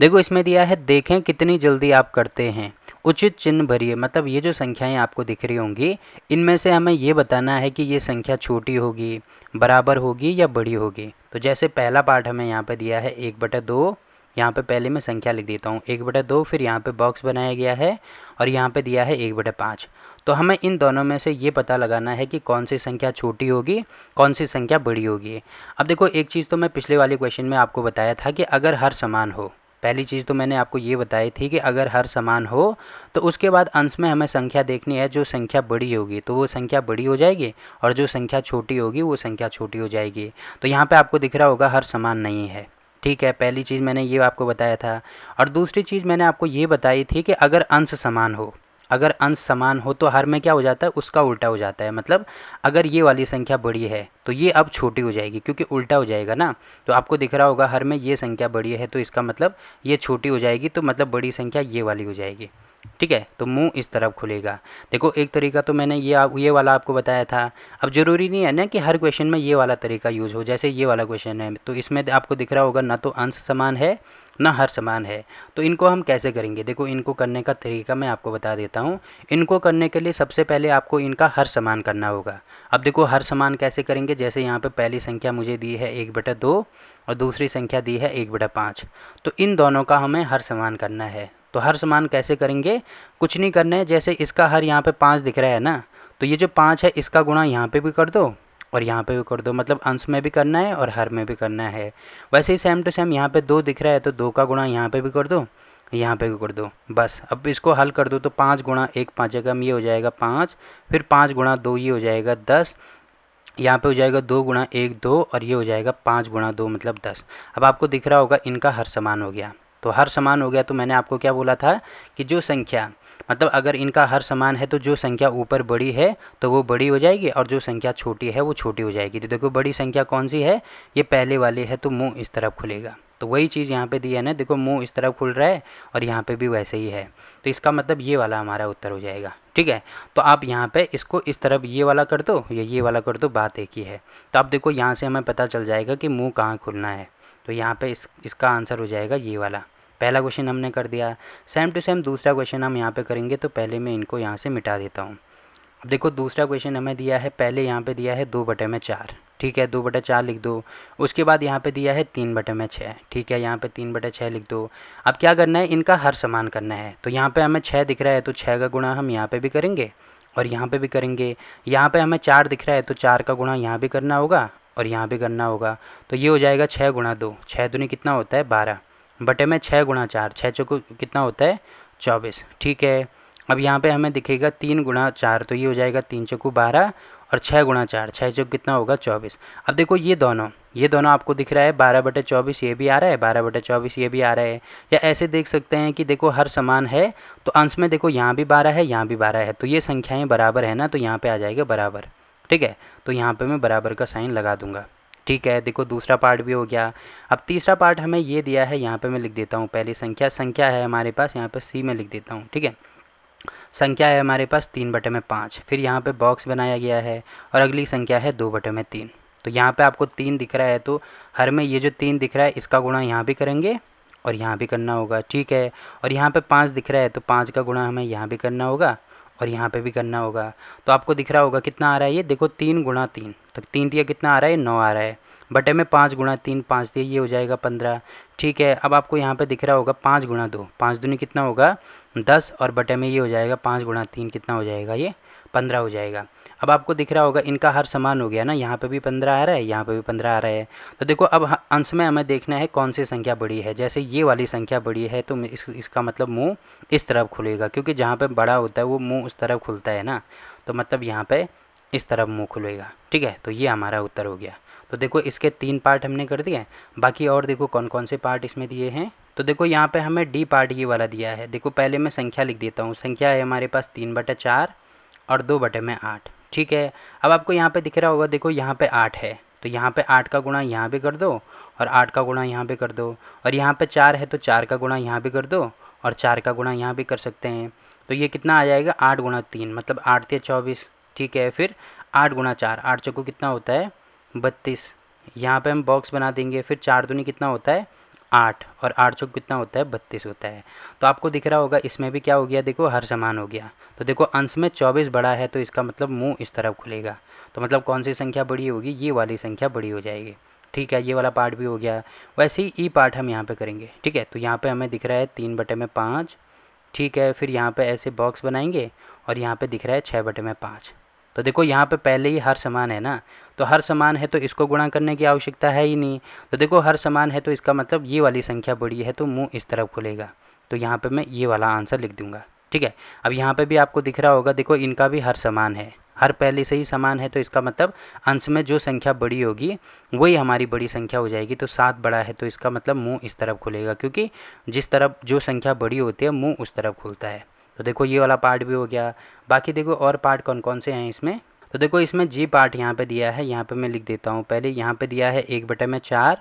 देखो इसमें दिया है देखें कितनी जल्दी आप करते हैं, उचित चिन्ह भरिए। मतलब ये जो संख्याएं आपको दिख रही होंगी, इनमें से हमें ये बताना है कि ये संख्या छोटी होगी, बराबर होगी या बड़ी होगी। तो जैसे पहला पार्ट हमें यहाँ पे दिया है 1/2, यहाँ पे पहले मैं संख्या लिख देता हूँ 1/2, फिर यहाँ पे बॉक्स बनाया गया है और यहाँ पे दिया है 1/5। तो हमें इन दोनों में से ये पता लगाना है कि कौन सी संख्या छोटी होगी, कौन सी संख्या बड़ी होगी। अब देखो एक चीज़ तो मैं पिछले वाले क्वेश्चन में आपको बताया था कि अगर हर समान हो, पहली चीज़ तो मैंने आपको ये बताई थी कि अगर हर समान हो तो उसके बाद अंश में हमें संख्या देखनी है, जो संख्या बड़ी होगी तो वो संख्या बड़ी हो जाएगी और जो संख्या छोटी होगी वो संख्या छोटी हो जाएगी। तो यहाँ पे आपको दिख रहा होगा हर समान नहीं है, ठीक है, पहली चीज़ मैंने ये आपको बताया था। और दूसरी चीज़ मैंने आपको ये बताई थी कि अगर अंश समान हो, अगर अंश समान हो तो हर में क्या हो जाता है, उसका उल्टा हो जाता है। मतलब अगर ये वाली संख्या बड़ी है तो ये अब छोटी हो जाएगी, क्योंकि उल्टा हो जाएगा ना। तो आपको दिख रहा होगा हर में ये संख्या बड़ी है तो इसका मतलब ये छोटी हो जाएगी, तो मतलब बड़ी संख्या ये वाली हो जाएगी, ठीक है। तो मुंह इस तरफ खुलेगा। देखो एक तरीका तो मैंने ये वाला आपको बताया था। अब ज़रूरी नहीं है ना कि हर क्वेश्चन में ये वाला तरीका यूज़ हो। जैसे ये वाला क्वेश्चन है तो इसमें आपको दिख रहा होगा ना तो अंश समान है ना हर समान है। तो इनको हम कैसे करेंगे, देखो इनको करने का तरीका मैं आपको बता देता हूँ। इनको करने के लिए सबसे पहले आपको इनका हर समान करना होगा। अब देखो हर समान कैसे करेंगे, जैसे यहाँ पे पहली संख्या मुझे दी है 1/2 और दूसरी संख्या दी है 1/5। तो इन दोनों का हमें हर समान करना है। तो हर समान कैसे करेंगे, कुछ नहीं करना है। जैसे इसका हर यहाँ पे 5 दिख रहा है ना, तो ये जो 5 है इसका गुणा यहाँ पे भी कर दो और यहाँ पे भी कर दो। मतलब अंश में भी करना है और हर में भी करना है। वैसे ही सेम टू सेम यहाँ पे 2 दिख रहा है तो 2 का गुणा यहाँ पे भी कर दो, यहाँ पे भी कर दो। बस अब इसको हल कर दो तो 5 गुणा 1 5 जगह ये हो जाएगा 5, फिर 5 गुणा 2 ये हो जाएगा 10, यहाँ पे हो जाएगा 2 गुणा 1 2 और ये हो जाएगा 5 गुणा 2 मतलब 10। अब आपको दिख रहा होगा इनका हर समान हो गया। तो हर समान हो गया तो मैंने आपको क्या बोला था कि जो संख्या, मतलब अगर इनका हर समान है तो जो संख्या ऊपर बड़ी है तो वो बड़ी हो जाएगी और जो संख्या छोटी है वो छोटी हो जाएगी। तो देखो बड़ी संख्या कौन सी है, ये पहले वाली है, तो मुंह इस तरफ खुलेगा। तो वही चीज़ यहाँ पे दी है ना, देखो मुंह इस तरफ खुल रहा है और यहाँ पे भी वैसे ही है। तो इसका मतलब ये वाला हमारा उत्तर हो जाएगा, ठीक है। तो आप यहाँ पे इसको इस तरफ ये वाला कर दो या ये वाला कर दो, बात एक ही है। तो आप देखो यहाँ से हमें पता चल जाएगा कि मुंह कहाँ खुलना है। तो यहाँ पे इसका आंसर हो जाएगा ये वाला। पहला क्वेश्चन हमने कर दिया। सेम टू सेम दूसरा क्वेश्चन हम यहाँ पे करेंगे। तो पहले मैं इनको यहाँ से मिटा देता हूँ। अब देखो दूसरा क्वेश्चन हमें दिया है, पहले यहाँ पे दिया है 2/4, ठीक है 2/4 लिख दो। उसके बाद यहाँ पे दिया है 3/6, ठीक है यहाँ पे 3/6 लिख दो। अब क्या करना है, इनका हर समान करना है। तो यहाँ पे हमें 6 दिख रहा है तो 6 का गुणा हम यहाँ पे भी करेंगे और यहाँ पे भी करेंगे। यहाँ पे हमें 4 दिख रहा है तो 4 का गुणा यहाँ भी करना होगा और यहाँ भी करना होगा। तो ये हो जाएगा 6 गुणा 2, 6 दूनी कितना होता है 12, बटे में 6 गुणा 4, 6 चौको कितना होता है 24, ठीक है। अब यहाँ पे हमें दिखेगा 3 गुणा 4, तो ये हो जाएगा 3 चौको 12 और 6 गुणा 4, 6 चौक कितना होगा 24। अब देखो ये दोनों आपको दिख रहा है 12/24 ये भी आ रहा है, 12/24 ये भी आ रहा है। या ऐसे देख सकते हैं कि देखो हर समान है तो अंश में देखो यहाँ भी 12 है यहाँ भी 12 है, तो ये संख्याएं बराबर है ना, तो यहाँ पे आ जाएगा बराबर, ठीक है। तो यहाँ पे मैं बराबर का साइन लगा दूंगा, ठीक है। देखो दूसरा पार्ट भी हो गया। अब तीसरा पार्ट हमें ये दिया है, यहाँ पे मैं लिख देता हूँ पहली संख्या है हमारे पास, यहाँ पे सी में लिख देता हूँ, ठीक है। संख्या है हमारे पास 3/5, फिर यहाँ पे बॉक्स बनाया गया है और अगली संख्या है 2/3। तो यहाँ पे आपको 3 दिख रहा है तो हर में ये जो 3 दिख रहा है इसका गुणा यहाँ भी करेंगे और यहाँ भी करना होगा, ठीक है। और यहाँ पे 5 दिख रहा है तो 5 का गुणा हमें यहाँ भी करना होगा और यहाँ पे भी करना होगा। तो आपको दिख रहा होगा कितना आ रहा है, ये देखो 3 गुणा 3, तो 3 दिया कितना आ रहा है 9 आ रहा है, बटे में 5 गुणा 3, 5 दिए ये हो जाएगा 15, ठीक है। अब आपको यहाँ पे दिख रहा होगा 5 गुणा 2, 5 दूनी कितना होगा 10 और बटे में ये हो जाएगा 5 गुणा 3 कितना हो जाएगा, ये 15 हो जाएगा। अब आपको दिख रहा होगा इनका हर समान हो गया ना, यहाँ पे भी 15 आ रहा है यहाँ पे भी 15 आ रहा है। तो देखो अब अंश में हमें देखना है कौन सी संख्या बड़ी है। जैसे ये वाली संख्या बड़ी है तो इसका मतलब मुंह इस तरफ खुलेगा, क्योंकि जहाँ पे बड़ा होता है वो मुंह उस तरफ खुलता है ना, तो मतलब यहाँ पे इस तरफ मुंह खुलेगा, ठीक है। तो ये हमारा उत्तर हो गया। तो देखो इसके 3 पार्ट हमने कर दिए। बाकी और देखो कौन कौन से पार्ट इसमें दिए हैं। तो देखो यहाँ पे हमें डी पार्ट ये वाला दिया है। देखो पहले मैं संख्या लिख देता हूँ। संख्या है हमारे पास 3/4 और 2/8, ठीक है। अब आपको यहाँ पे दिख रहा होगा, देखो यहाँ पे 8 है तो यहाँ पे 8 का गुणा यहाँ भी कर दो और 8 का गुणा यहाँ भी कर दो। और यहाँ पे 4 है तो 4 का गुणा यहाँ भी कर दो और 4 का गुणा यहाँ भी कर सकते हैं। तो ये कितना आ जाएगा 8 गुणा 3 मतलब 8 × 24, ठीक है। फिर 8 गुणा 4, 8 चौको कितना होता है 32, यहाँ पे हम बॉक्स बना देंगे। फिर 4 दूनी कितना होता है 8 और 8 चौक कितना होता है 32 होता है। तो आपको दिख रहा होगा इसमें भी क्या हो गया, देखो हर समान हो गया। तो देखो अंश में 24 बड़ा है तो इसका मतलब मुंह इस तरफ खुलेगा। तो मतलब कौन सी संख्या बड़ी होगी, ये वाली संख्या बड़ी हो जाएगी। ठीक है, ये वाला पार्ट भी हो गया। वैसे ही ई पार्ट हम यहाँ पे करेंगे। ठीक है, तो यहाँ पे हमें दिख रहा है 3/5। ठीक है, फिर यहाँ पे ऐसे बॉक्स बनाएंगे और यहाँ पे दिख रहा है 6/5। तो देखो यहाँ पे पहले ही हर समान है ना, तो हर समान है तो इसको गुणा करने की आवश्यकता है ही नहीं। तो देखो हर समान है तो इसका मतलब ये वाली संख्या बड़ी है तो मुंह इस तरफ खुलेगा। तो यहाँ पे मैं ये वाला आंसर लिख दूंगा। ठीक है, अब यहाँ पे भी आपको दिख रहा होगा, देखो इनका भी हर समान है, हर पहले से ही समान है तो इसका मतलब अंश में जो संख्या बड़ी होगी वही हमारी बड़ी संख्या हो जाएगी। तो 7 बड़ा है तो इसका मतलब मुंह इस तरफ खुलेगा, क्योंकि जिस तरफ जो संख्या बड़ी होती है मुंह उस तरफ खुलता है। तो देखो ये वाला पार्ट भी हो गया। बाकी देखो और पार्ट कौन कौन से हैं इसमें। तो देखो इसमें जी पार्ट यहाँ पे दिया है, यहाँ पे मैं लिख देता हूँ। पहले यहाँ पे दिया है 1/4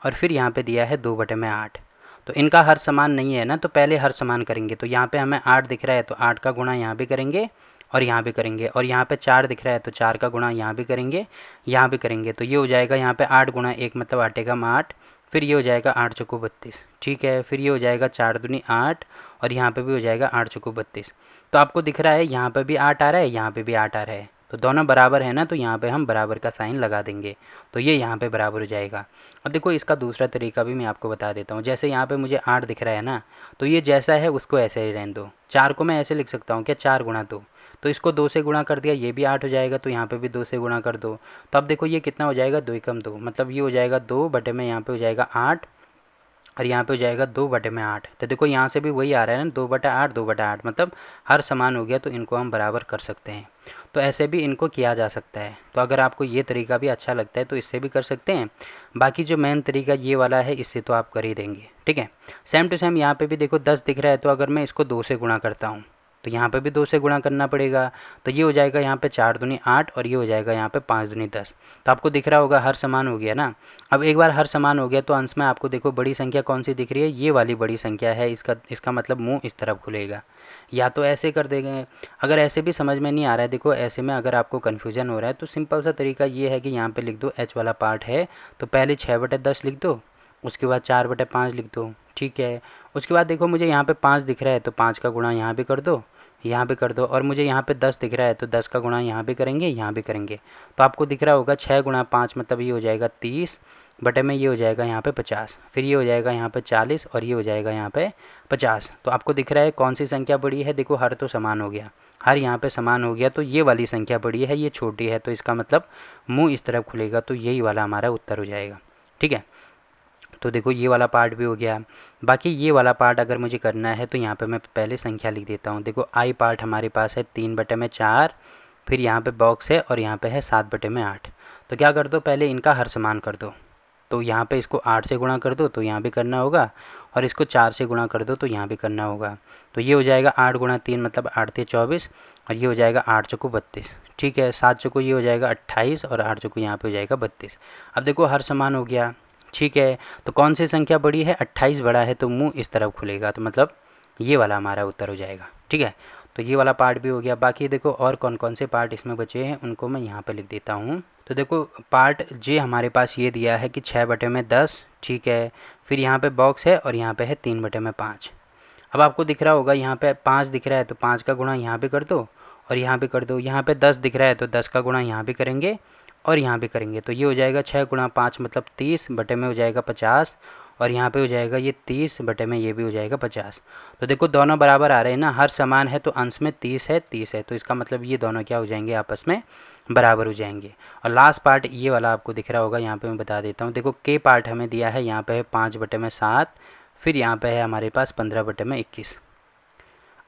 और फिर यहाँ पे दिया है 2/8। तो इनका हर समान नहीं है ना, तो पहले हर समान करेंगे। तो यहाँ पे हमें 8 दिख रहा है तो 8 का गुणा यहाँ भी करेंगे और यहाँ भी करेंगे। और यहाँ पे 4 दिख रहा है तो 4 का गुणा यहाँ भी करेंगे, यहाँ भी करेंगे। तो ये हो जाएगा यहाँ पे 8 गुणा 1 मतलब 8 एकम 8। फिर ये हो जाएगा 8 चौको 32। ठीक है, फिर ये हो जाएगा 4 दूनी 8 और यहाँ पे भी हो जाएगा 8 चौको 32। तो आपको दिख रहा है यहाँ पे भी 8 आ रहा है, यहाँ पे भी 8 आ रहा है। तो दोनों बराबर है ना, तो यहाँ पे हम बराबर का साइन लगा देंगे। तो ये यहाँ पे बराबर हो जाएगा। अब देखो इसका दूसरा तरीका भी मैं आपको बता देता हूँ। जैसे यहाँ पे मुझे 8 दिख रहा है ना, तो ये जैसा है उसको ऐसे ही रहने दो। 4 को मैं ऐसे लिख सकता हूँ क्या, 4 गुणा 2। तो इसको 2 से गुणा कर दिया, ये भी 8 हो जाएगा। तो यहाँ पे भी 2 से गुणा कर दो। तो अब देखो ये कितना हो जाएगा, 2 एकम 2, मतलब ये हो जाएगा 2 बटे में यहाँ पे हो जाएगा 8 और यहाँ पे हो जाएगा 2/8। तो देखो यहाँ से भी वही आ रहा है ना, 2/8 2/8, मतलब हर समान हो गया। तो इनको हम बराबर कर सकते हैं। तो ऐसे भी इनको किया जा सकता है। तो अगर आपको ये तरीका भी अच्छा लगता है तो इससे भी कर सकते हैं। बाकी जो मेन तरीका ये वाला है, इससे तो आप कर ही देंगे। ठीक है, सेम टू सेम यहाँ पे भी देखो 10 दिख रहा है, तो अगर मैं इसको 2 से गुणा करता हूँ तो यहाँ पे भी 2 से गुणा करना पड़ेगा। तो ये हो जाएगा यहाँ पे 4 दूनी 8 और ये हो जाएगा यहाँ पे 5 दूनी 10। तो आपको दिख रहा होगा हर समान हो गया ना। अब एक बार हर समान हो गया तो अंश में आपको देखो बड़ी संख्या कौन सी दिख रही है, ये वाली बड़ी संख्या है। इसका मतलब मुंह इस तरफ खुलेगा। या तो ऐसे कर देंगे, अगर ऐसे भी समझ में नहीं आ रहा है, देखो ऐसे में अगर आपको कन्फ्यूजन हो रहा है तो सिंपल सा तरीका ये है कि यहाँ पे लिख दो एच वाला पार्ट है तो पहले 6/10 लिख दो, उसके बाद 4/5 लिख दो। ठीक है, उसके बाद देखो मुझे यहाँ पे 5 दिख रहा है तो 5 का गुणा यहाँ भी कर दो, यहाँ भी कर दो। और मुझे यहाँ पे 10 दिख रहा है तो 10 का गुणा यहाँ भी करेंगे, यहाँ भी करेंगे। तो आपको दिख रहा होगा 6 गुणा 5 मतलब ये हो जाएगा 30 बटे में ये हो जाएगा यहाँ पे 50। फिर ये हो जाएगा यहाँ पे 40 और ये हो जाएगा यहाँ पे 50। तो आपको दिख रहा है कौन सी संख्या बड़ी है, देखो हर तो समान हो गया, हर यहाँ पे समान हो गया। तो ये वाली संख्या बड़ी है, ये छोटी है, तो इसका मतलब मुंह इस तरफ खुलेगा। तो यही वाला हमारा उत्तर हो जाएगा। ठीक है, तो देखो ये वाला पार्ट भी हो गया। बाकी ये वाला पार्ट अगर मुझे करना है तो यहाँ पे मैं पहले संख्या लिख देता हूँ। देखो आई पार्ट हमारे पास है 3/4, फिर यहाँ पे बॉक्स है और यहाँ पे है 7/8। तो क्या कर दो, पहले इनका हर समान कर दो। तो यहाँ पे इसको 8 से गुणा कर दो तो यहाँ भी करना होगा, और इसको 4 से गुणा कर दो तो यहाँ भी करना होगा। तो ये हो जाएगा 8 गुणा 3 मतलब 8 × 24 और ये हो जाएगा 8 चौको 32। ठीक है, 7 चौको ये हो जाएगा 28 और 8 चौको यहाँ पे हो जाएगा 32। अब देखो हर समान हो गया। ठीक है, तो कौन सी संख्या बड़ी है, 28 बड़ा है तो मुंह इस तरफ खुलेगा। तो मतलब ये वाला हमारा उत्तर हो जाएगा। ठीक है, तो ये वाला पार्ट भी हो गया। बाकी देखो और कौन कौन से पार्ट इसमें बचे हैं उनको मैं यहाँ पे लिख देता हूँ। तो देखो पार्ट जे हमारे पास ये दिया है कि 6/10। ठीक है, फिर यहाँ पे बॉक्स है और यहाँ पे है 3/5। अब आपको दिख रहा होगा यहाँ पे 5 दिख रहा है तो 5 का गुणा यहाँ भी कर दो और यहाँ भी कर दो। यहाँ पे 10 दिख रहा है तो 10 का गुणा यहाँ भी करेंगे और यहाँ भी करेंगे। तो ये हो जाएगा 6 गुणा 5 मतलब 30 बटे में हो जाएगा 50 और यहाँ पे हो जाएगा ये 30 बटे में ये भी हो जाएगा 50। तो देखो दोनों बराबर आ रहे हैं ना, हर समान है तो अंश में 30 है 30 है, तो इसका मतलब ये दोनों क्या हो जाएंगे, आपस में बराबर हो जाएंगे। और लास्ट पार्ट ये वाला आपको दिख रहा होगा, यहाँ पे मैं बता देता हूँ। देखो के पार्ट हमें दिया है, यहाँ पे है 5/7, फिर यहाँ पे है हमारे पास 15/21।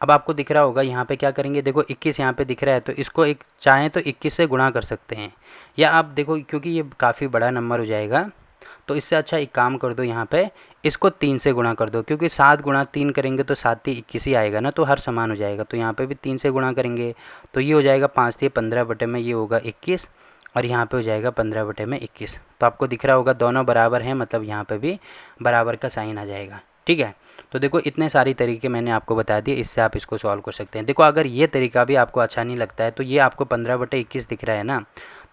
अब आपको दिख रहा होगा यहाँ पे क्या करेंगे, देखो 21 यहाँ पे दिख रहा है तो इसको एक चाहें तो 21 से गुणा कर सकते हैं, या आप देखो क्योंकि ये काफ़ी बड़ा नंबर हो जाएगा तो इससे अच्छा एक काम कर दो, यहाँ पे इसको 3 से गुणा कर दो, क्योंकि 7 गुणा 3 करेंगे तो 7 × 21 ही आएगा ना, तो हर समान हो जाएगा। तो यहाँ पे भी 3 से गुणा करेंगे तो ये हो जाएगा 5 × 15 बटे में ये होगा 21 और यहाँ पे हो जाएगा 15 बटे में 21। तो आपको दिख रहा होगा दोनों बराबर हैं, मतलब यहाँ पे भी बराबर का साइन आ जाएगा। ठीक है, तो देखो इतने सारी तरीके मैंने आपको बता दिए, इससे आप इसको सॉल्व कर सकते हैं। देखो अगर ये तरीका भी आपको अच्छा नहीं लगता है तो ये आपको 15/21 दिख रहा है ना,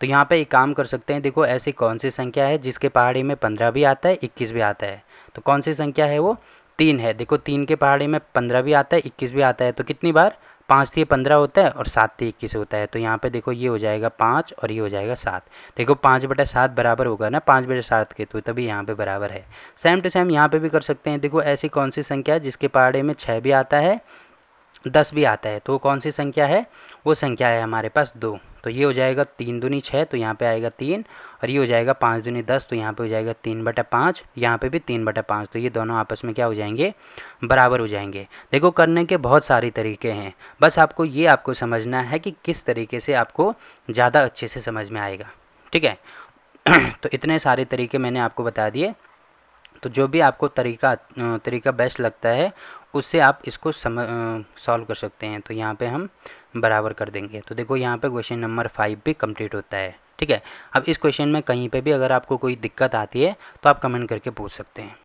तो यहाँ पे एक काम कर सकते हैं, देखो ऐसी कौन सी संख्या है जिसके पहाड़ी में 15 भी आता है 21 भी आता है। तो कौन सी संख्या है वो, 3 है। देखो 3 के पहाड़ी में 15 भी आता है 21 भी आता है, तो कितनी बार, 5 थी 15 होता है और 7 थी 21 होता है। तो यहाँ पे देखो ये हो जाएगा 5 और ये हो जाएगा 7। देखो 5/7 बराबर होगा ना 5/7 के, तो तभी यहाँ पे बराबर है। सेम टू सेम यहाँ पे भी कर सकते हैं। देखो ऐसी कौन सी संख्या है जिसके पहाड़े में 6 भी आता है 10 भी आता है, तो वो कौन सी संख्या है, वो संख्या है हमारे पास 2। तो ये हो जाएगा 3 दूनी 6, तो यहाँ पे आएगा 3, और ये हो जाएगा 5 दूनी 10, तो यहाँ पे हो जाएगा 3/5, यहाँ पे भी 3/5। तो ये दोनों आपस में क्या हो जाएंगे, बराबर हो जाएंगे। देखो करने के बहुत सारे तरीके हैं, बस आपको समझना है कि किस तरीके से आपको ज़्यादा अच्छे से समझ में आएगा, ठीक है। तो इतने सारे तरीके मैंने आपको बता दिए। तो जो भी आपको तरीका बेस्ट लगता है उससे आप इसको सॉल्व कर सकते हैं। तो यहाँ पे हम बराबर कर देंगे। तो देखो यहाँ पे क्वेश्चन नंबर 5 भी कंप्लीट होता है, ठीक है। अब इस क्वेश्चन में कहीं पे भी अगर आपको कोई दिक्कत आती है तो आप कमेंट करके पूछ सकते हैं।